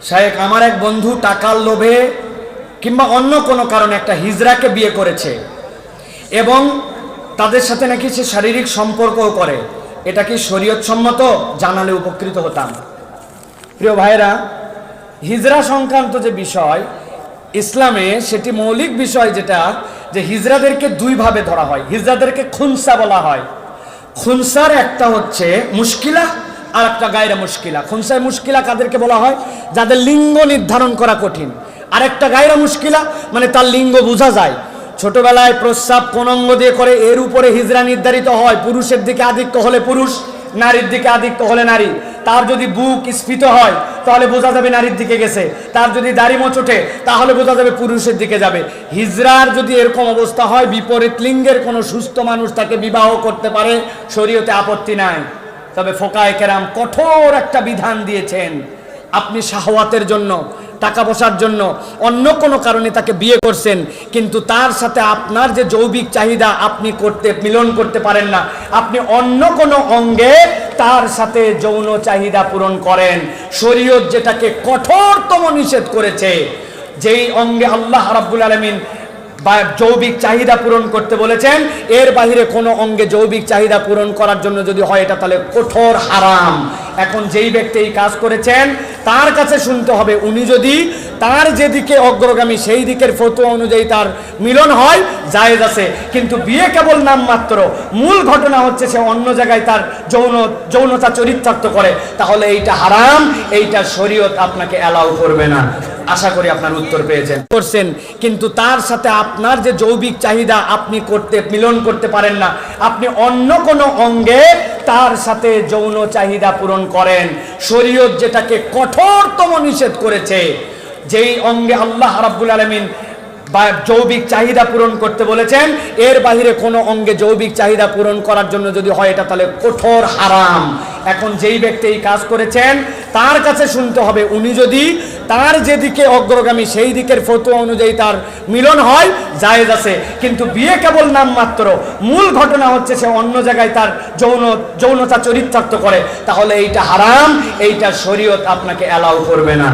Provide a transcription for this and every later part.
শায়েখ, আমার এক বন্ধু টাকার লোভে কিংবা অন্য কোনো কারণে একটা হিজড়াকে বিয়ে করেছে এবং তাদের সাথে নাকি সে শারীরিক সম্পর্কও করে। এটা কি শরীয়ত সম্মত? জানালে উপকৃত হতাম। প্রিয় ভাইরা, হিজড়া সংক্রান্ত যে বিষয় ইসলামে, সেটি মৌলিক বিষয় যেটা, যে হিজড়াদেরকে দুইভাবে ধরা হয়। হিজড়াদেরকে খুনসা বলা হয়। খুনসার একটা হচ্ছে মুশকিলা আর একটা গায়রা মুশকিলা। খুনসায় মুশকিলা কাদেরকে বলা হয়? যাদের লিঙ্গ নির্ধারণ করা কঠিন। আর একটা গায়রা মুশকিলা মানে তার লিঙ্গ বোঝা যায়, ছোটবেলায় প্রস্রাব কোন অঙ্গ দিয়ে করে এর উপরে হিজড়া নির্ধারিত হয়। পুরুষের দিকে আধিক্য হলে পুরুষ, নারীর দিকে আধিক্য হলে নারী। তার যদি বুক স্ফীত হয় তাহলে বোঝা যাবে নারীর দিকে গেছে, তার যদি দাড়ি মোচ ওঠে তাহলে বোঝা যাবে পুরুষের দিকে যাবে। হিজড়ার যদি এরকম অবস্থা হয়, বিপরীত লিঙ্গের কোনো সুস্থ মানুষ তাকে বিবাহ করতে পারে, শরীয়তে আপত্তি নাই। তবে ফোকায়ে কেরাম কঠোর একটা বিধান দিয়েছেন। আপনি শাহওয়াতের জন্য, টাকা পয়সার জন্য, অন্য কোনো কারণে তাকে বিয়ে করছেন, কিন্তু তার সাথে আপনার যে যৌবিক চাহিদা আপনি মিলন করতে পারেন না, আপনি অন্য কোনো অঙ্গে তার সাথে যৌন চাহিদা পূরণ করেন। শরীয়ত যেটাকে কঠোরতম নিষেধ করেছে, যেই অঙ্গে আল্লাহ রাব্বুল আলামিন যৌবিক চাহিদা পূরণ করতে বলেছেন, এর বাহিরে কোনো অঙ্গে যৌবিক চাহিদা পূরণ করার জন্য যদি হয়, এটা তাহলে কঠোর হারাম। এখন যেই ব্যক্তি এই কাজ করেছেন তার কাছে শুনতে হবে, উনি যদি তার যেদিকে অগ্রগামী সেই দিকের ফতোয়া অনুযায়ী তার মিলন হয়, জায়েজ আছে। কিন্তু বিয়ে কেবল নামমাত্র, মূল ঘটনা হচ্ছে সে অন্য জায়গায় তার যৌনতা চরিতার্থ করে, তাহলে এইটা হারাম, এইটা শরীয়ত আপনাকে অ্যালাউ করবে না। আশা করি আপনার উত্তর পেয়েছেন। করছেন, কিন্তু তার সাথে আপনার যে যৌবিক চাহিদা আপনি মিলন করতে পারেন না, আপনি অন্য কোনো অঙ্গে তার সাথে যৌন চাহিদা পূরণ করেন। শরীয়ত যেটাকে কঠোরতম নিষেধ করেছে, যেই অঙ্গে আল্লাহ রাব্বুল আলামিন যৌবিক চাহিদা পূরণ করতে বলেছেন, এর বাহিরে কোনো অঙ্গে যৌবিক চাহিদা পূরণ করার জন্য যদি হয়, এটা তাহলে কঠোর হারাম। এখন যেই ব্যক্তি এই কাজ করেছেন তার কাছে শুনতে হবে, উনি যদি তার যেদিকে অগ্রগামী সেই দিকের ফতোয়া অনুযায়ী তার মিলন হয়, জায়েজ আছে। কিন্তু বিয়ে কেবল নামমাত্র, মূল ঘটনা হচ্ছে সে অন্য জায়গায় তার যৌনতা চরিতার্থ করে, তাহলে এইটা হারাম, এইটা শরীয়ত আপনাকে অ্যালাউ করবে না।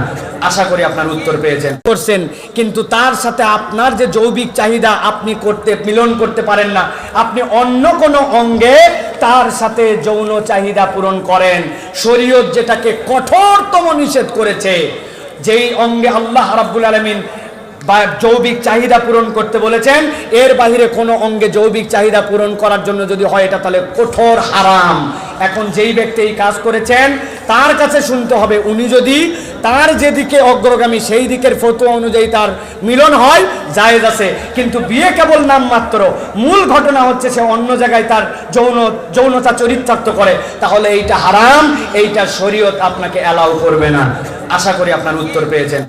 আশা করি আপনার উত্তর পেয়েছেন। করছেন, কিন্তু তার সাথে আপনার যে যৌবিক চাহিদা আপনি মিলন করতে পারেন না, আপনি অন্য কোনো অঙ্গে তার সাথে যৌন চাহিদা পূরণ করেন। শরীয়ত যেটাকে কঠোরতম নিষেধ করেছে, যেই অঙ্গে আল্লাহ রাব্বুল আলামিন যৌবিক চাহিদা পূরণ করতে বলেছেন, এর বাহিরে কোনো অঙ্গে যৌবিক চাহিদা পূরণ করার জন্য যদি হয়, এটা তাহলে কঠোর হারাম। এখন যেই ব্যক্তি এই কাজ করেছেন তার কাছে শুনতে হবে, উনি যদি তার যেদিকে অগ্রগামী সেই দিকের ফতোয়া অনুযায়ী তার মিলন হয়, জায়েজ আছে। কিন্তু বিয়ে কেবল নামমাত্র, মূল ঘটনা হচ্ছে সে অন্য জায়গায় তার যৌনতা চরিতার্থ করে, তাহলে এইটা হারাম, এইটা শরীয়ত আপনাকে অ্যালাউ করবে না। আশা করি আপনার উত্তর পেয়েছেন।